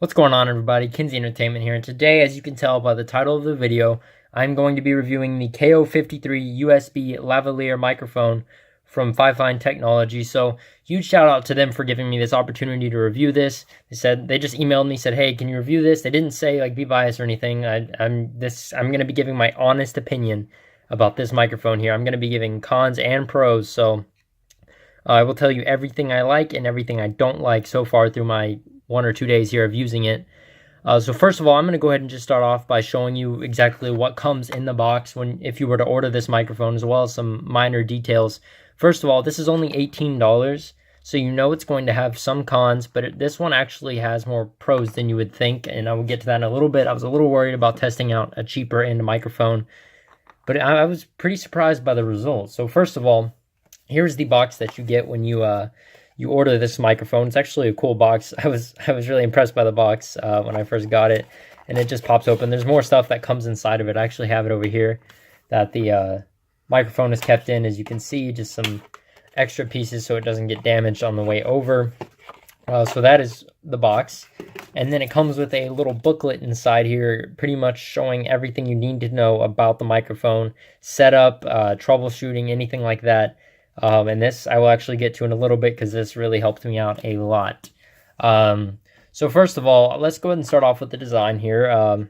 What's going on, everybody? Kinsey Entertainment here, and today, as you can tell by the title of the video, I'm going to be reviewing the K053 USB lavalier microphone from Fifine Technology. So, huge shout out to them for giving me this opportunity to review this. They just emailed me, said, "Hey, can you review this?" They didn't say like be biased or anything. I'm going to be giving my honest opinion about this microphone here. I'm going to be giving cons and pros. So, I will tell you everything I like and everything I don't like so far through my 1 or 2 days here of using it. So first of all, I'm going to go ahead and just start off by showing you exactly what comes in the box if you were to order this microphone, as well as some minor details. First of all, this is only $18, so you know it's going to have some cons, but this one actually has more pros than you would think, and I will get to that in a little bit. I was a little worried about testing out a cheaper end microphone, but I was pretty surprised by the results. So first of all, here's the box that you get when you order this microphone. It's actually a cool box. I was really impressed by the box when I first got it, and it just pops open. There's more stuff that comes inside of it. I actually have it over here that the microphone is kept in, as you can see, just some extra pieces so it doesn't get damaged on the way over. So that is the box, and then it comes with a little booklet inside here, pretty much showing everything you need to know about the microphone, setup, troubleshooting, anything like that. And this I will actually get to in a little bit because this really helped me out a lot. So first of all, let's go ahead and start off with the design here.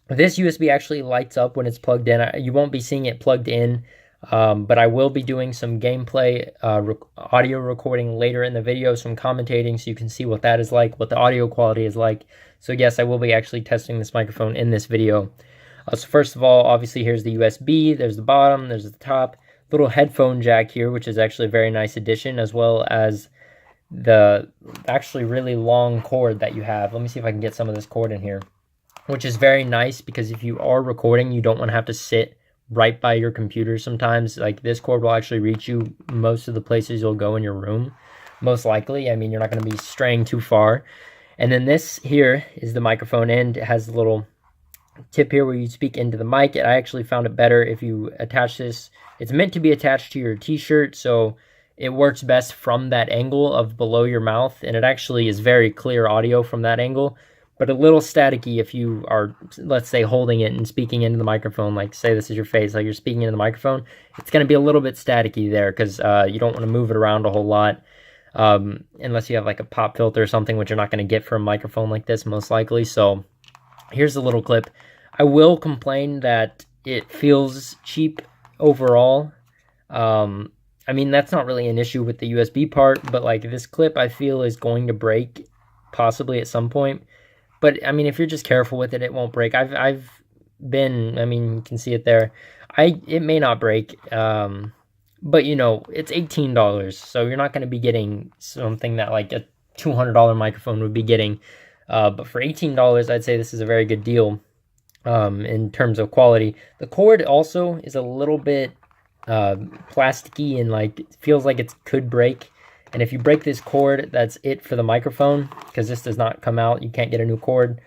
This USB actually lights up when it's plugged in. You won't be seeing it plugged in, but I will be doing some gameplay audio recording later in the video, some commentating, so you can see what that is like, what the audio quality is like. So yes, I will be actually testing this microphone in this video. So first of all, obviously here's the USB, there's the bottom, there's the top. Little headphone jack here, which is actually a very nice addition, as well as the actually really long cord that you have. Let me see if I can get some of this cord in here, which is very nice because if you are recording, you don't want to have to sit right by your computer sometimes. Like, this cord will actually reach you most of the places you'll go in your room, most likely. I mean, you're not going to be straying too far. And then this here is the microphone end. It has a little tip here where you speak into the mic. I actually found it better if you attach this. It's meant to be attached to your t-shirt, so it works best from that angle of below your mouth, and it actually is very clear audio from that angle, but a little staticky if you are, let's say, holding it and speaking into the microphone. Like, say this is your face, like you're speaking into the microphone, it's going to be a little bit staticky there because you don't want to move it around a whole lot, unless you have like a pop filter or something, which you're not going to get from a microphone like this most likely. So here's a little clip. I will complain that it feels cheap overall. I mean, that's not really an issue with the USB part, but like this clip I feel is going to break possibly at some point. But I mean, if you're just careful with it, it won't break. I've been, I mean, you can see it there. It may not break, but you know, it's $18, so you're not going to be getting something that like a $200 microphone would be getting. But for $18, I'd say this is a very good deal. In terms of quality. The cord also is a little bit plasticky and like it feels like it could break, and if you break this cord, that's it for the microphone, because this does not come out. You can't get a new cord.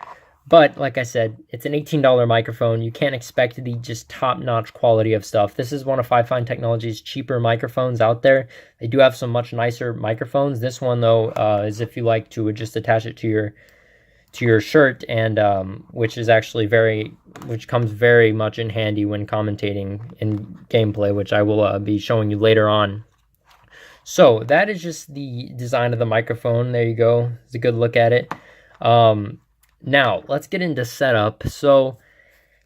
But like I said, it's an $18 microphone. You can't expect the just top-notch quality of stuff. This is one of Fifine Technology's cheaper microphones out there. They do have some much nicer microphones. This one though is if you like to just attach it to your shirt, and which comes very much in handy when commentating in gameplay, which I will be showing you later on. So that is just the design of the microphone. There you go. It's a good look at it. Now let's get into setup. So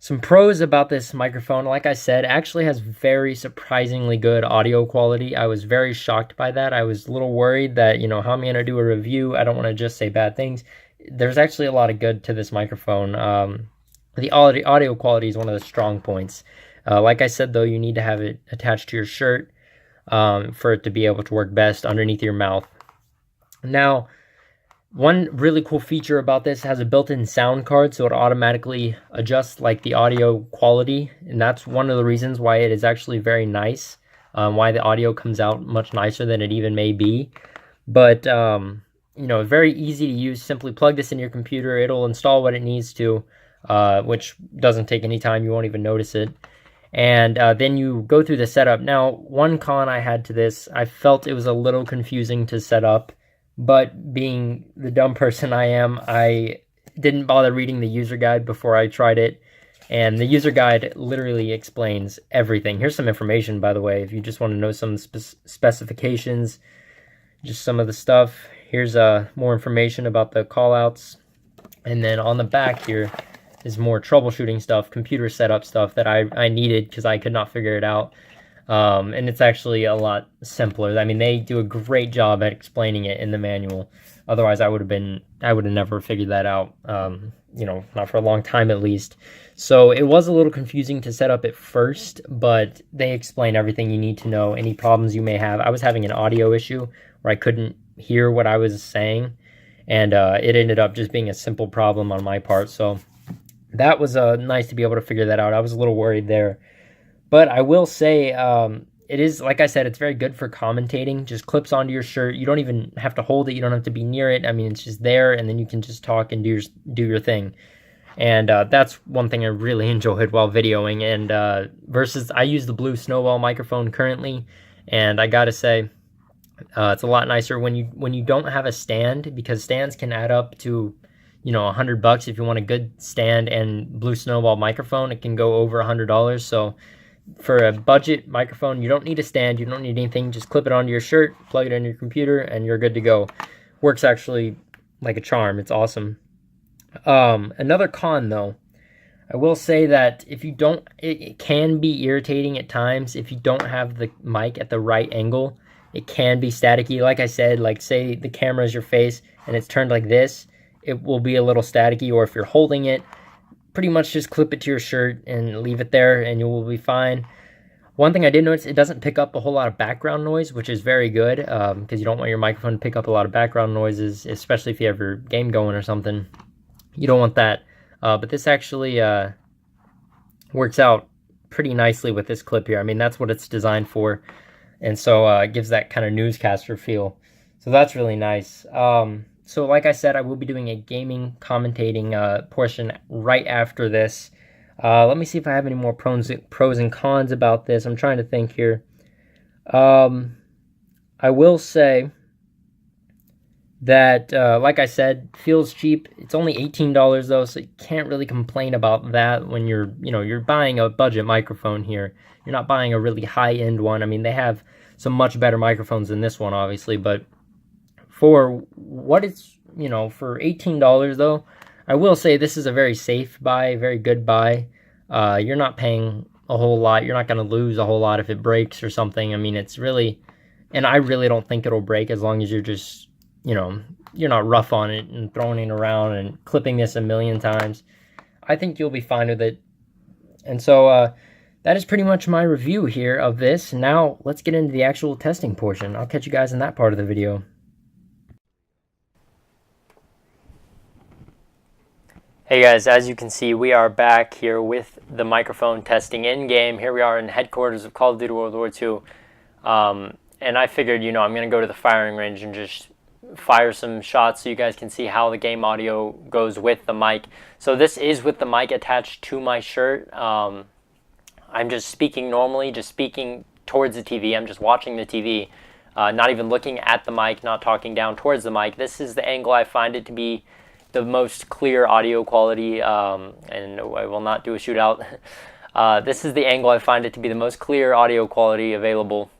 some pros about this microphone, like I said, actually has very surprisingly good audio quality. I was very shocked by that. I was a little worried that, you know, how am I going to do a review? I don't want to just say bad things. There's actually a lot of good to this microphone. The audio quality is one of the strong points. Like I said, though, you need to have it attached to your shirt for it to be able to work best underneath your mouth. Now, one really cool feature about this has a built-in sound card, so it automatically adjusts like the audio quality, and that's one of the reasons why it is actually very nice, why the audio comes out much nicer than it even may be. But you know, very easy to use. Simply plug this in your computer. It'll install what it needs to, which doesn't take any time. You won't even notice it. And then you go through the setup. Now, one con I had to this, I felt it was a little confusing to set up, but being the dumb person I am, I didn't bother reading the user guide before I tried it. And the user guide literally explains everything. Here's some information, by the way, if you just want to know some specifications, just some of the stuff. Here's more information about the callouts. And then on the back here is more troubleshooting stuff, computer setup stuff that I needed because I could not figure it out. And it's actually a lot simpler. I mean, they do a great job at explaining it in the manual. Otherwise, I would have never figured that out. You know, not for a long time at least. So it was a little confusing to set up at first, but they explain everything you need to know, any problems you may have. I was having an audio issue where I couldn't hear what I was saying, and it ended up just being a simple problem on my part. So that was nice to be able to figure that out. I was a little worried there. But I will say, it is, like I said, it's very good for commentating. Just clips onto your shirt. You don't even have to hold it. You don't have to be near it. I mean, it's just there, and then you can just talk and do your thing. And that's one thing I really enjoyed while videoing. And versus, I use the blue Snowball microphone currently, and I gotta say, it's a lot nicer when you don't have a stand, because stands can add up to, you know, $100 if you want a good stand. And blue Snowball microphone, it can go over $100. So for a budget microphone, you don't need a stand, you don't need anything. Just clip it onto your shirt, plug it in your computer, and you're good to go. Works actually like a charm. It's awesome. Another con, though, I will say that if you don't, it can be irritating at times if you don't have the mic at the right angle. It can be staticky. Like I said, like say the camera is your face and it's turned like this, it will be a little staticky. Or if you're holding it, pretty much just clip it to your shirt and leave it there and you will be fine. One thing I did notice, it doesn't pick up a whole lot of background noise, which is very good, because you don't want your microphone to pick up a lot of background noises, especially if you have your game going or something. You don't want that. But this actually works out pretty nicely with this clip here. I mean, that's what it's designed for. And so it gives that kind of newscaster feel. So that's really nice. So like I said, I will be doing a gaming commentating portion right after this. Let me see if I have any more pros and cons about this. I'm trying to think here. I will say that, like I said, feels cheap. It's only $18 though, so you can't really complain about that when you're buying a budget microphone here. You're not buying a really high-end one. I mean, they have some much better microphones than this one, obviously, but for what it's, for $18 though, I will say this is a very safe buy, very good buy. You're not paying a whole lot. You're not going to lose a whole lot if it breaks or something. I mean, it's really, and I really don't think it'll break as long as you're just, you're not rough on it and throwing it around and clipping this a million times. I think you'll be fine with it. And so that is pretty much my review here of this. Now let's get into the actual testing portion. I'll catch you guys in that part of the video. Hey guys, as you can see, we are back here with the microphone testing in-game. Here we are in headquarters of Call of Duty World War II. And I figured, I'm going to go to the firing range and just fire some shots so you guys can see how the game audio goes with the mic. So this is with the mic attached to my shirt. I'm just speaking normally, just speaking towards the TV. I'm just watching the TV, not even looking at the mic, not talking down towards the mic. This is the angle I find it to be the most clear audio quality, and I will not do a shootout. This is the angle I find it to be the most clear audio quality available.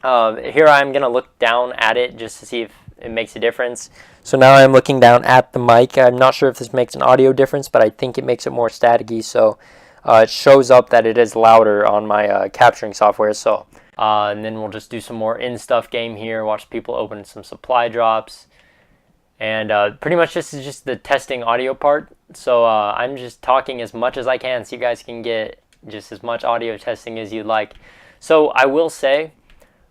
Here I'm going to look down at it just to see if it makes a difference. So now I'm looking down at the mic. I'm not sure if this makes an audio difference, but I think it makes it more staticky, so it shows up that it is louder on my capturing software. So and then we'll just do some more in-stuff game here, watch people open some supply drops. And pretty much this is just the testing audio part. So I'm just talking as much as I can so you guys can get just as much audio testing as you'd like. So I will say,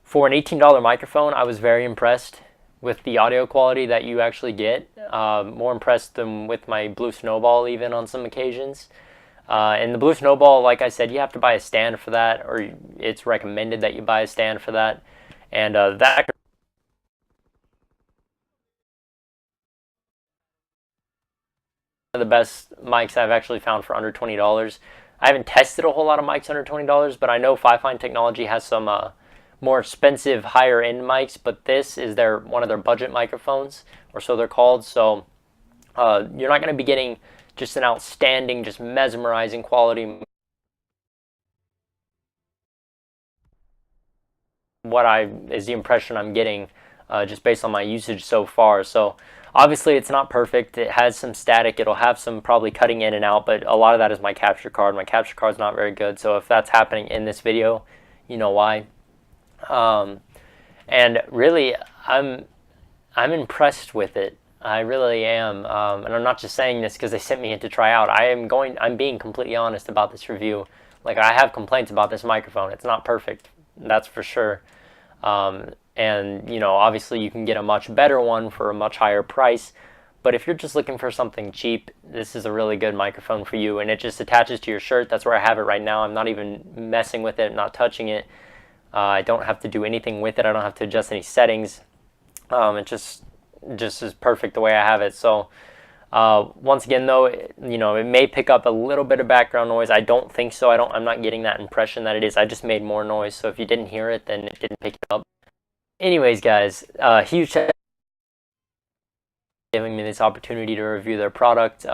for an $18 microphone, I was very impressed with the audio quality that you actually get. More impressed than with my Blue Snowball even on some occasions. And the Blue Snowball, like I said, you have to buy a stand for that, or it's recommended that you buy a stand for that. And that of the best mics I've actually found for under $20. I haven't tested a whole lot of mics under $20, but I know Fifine Technology has some more expensive, higher end mics, but this is one of their budget microphones, or so they're called. So You're not going to be getting just an outstanding, just mesmerizing quality. Is the impression I'm getting just based on my usage so far. So obviously it's not perfect. It has some static. It'll have some probably cutting in and out, but a lot of that is my capture card. My capture card's not very good. So if that's happening in this video, you know why. And really, I'm impressed with it. I really am, and I'm not just saying this because they sent me in to try out. I'm being completely honest about this review. Like, I have complaints about this microphone. It's not perfect, that's for sure. And you know, obviously you can get a much better one for a much higher price. But if you're just looking for something cheap, this is a really good microphone for you. And it just attaches to your shirt. That's where I have it right now. I'm not even messing with it, not touching it. I don't have to do anything with it. I don't have to adjust any settings. It just is perfect the way I have it. So once again, though, you know, it may pick up a little bit of background noise. I don't think so. I'm not getting that impression that it is. I just made more noise. So if you didn't hear it, then it didn't pick it up. Anyways, guys, huge thanks for giving me this opportunity to review their product.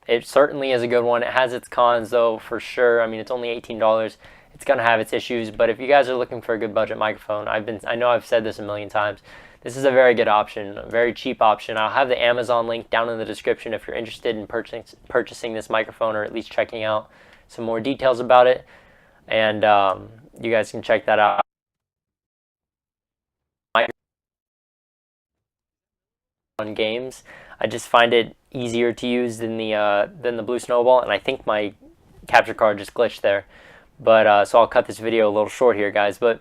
It certainly is a good one. It has its cons, though, for sure. I mean, it's only $18. It's gonna have its issues, but if you guys are looking for a good budget microphone, I know I've said this a million times. This is a very good option, a very cheap option. I'll have the Amazon link down in the description if you're interested in purchasing this microphone, or at least checking out some more details about it. And you guys can check that out. On games, I just find it easier to use than the Blue Snowball, and I think my capture card just glitched there. But so I'll cut this video a little short here, guys. But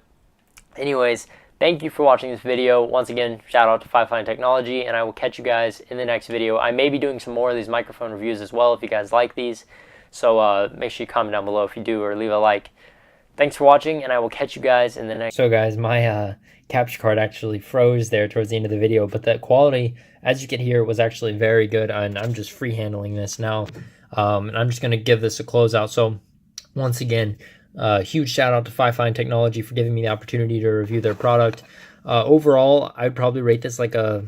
anyways, thank you for watching this video. Once again, shout out to Fifine Technology, and I will catch you guys in the next video. I may be doing some more of these microphone reviews as well if you guys like these. So make sure you comment down below if you do, or leave a like. Thanks for watching, and I will catch you guys in the next. So guys, my capture card actually froze there towards the end of the video, but the quality, as you can hear, was actually very good, and I'm just free handling this now. And I'm just going to give this a closeout. So once again, huge shout out to Fifine Technology for giving me the opportunity to review their product. Overall, I'd probably rate this like a,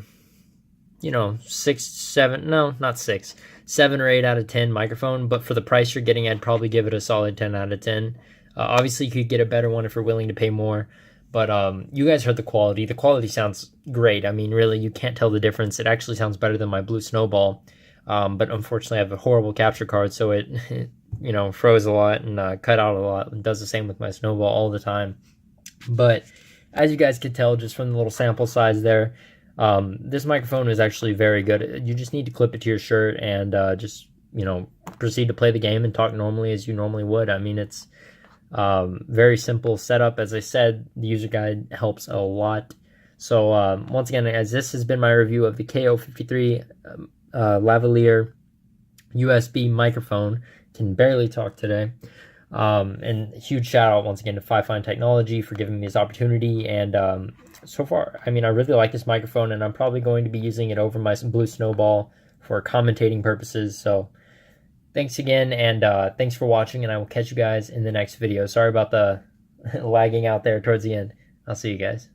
you know, 7 or 8 out of 10 microphone, but for the price you're getting, I'd probably give it a solid 10 out of 10. Obviously, you could get a better one if you're willing to pay more, but you guys heard the quality. The quality sounds great. I mean, really, you can't tell the difference. It actually sounds better than my Blue Snowball, but unfortunately, I have a horrible capture card, so it you know, froze a lot and cut out a lot. It does the same with my Snowball all the time. But as you guys could tell just from the little sample size there, this microphone is actually very good. You just need to clip it to your shirt and just, you know, proceed to play the game and talk normally as you normally would. I mean, it's very simple setup. As I said, the user guide helps a lot. So once again, as this has been my review of the K053 Lavalier USB microphone, can barely talk today. And huge shout out once again to Fifine Technology for giving me this opportunity. And so far, I mean, I really like this microphone, and I'm probably going to be using it over my Blue Snowball for commentating purposes. So thanks again, and thanks for watching, and I will catch you guys in the next video. Sorry about the lagging out there towards the end. I'll see you guys.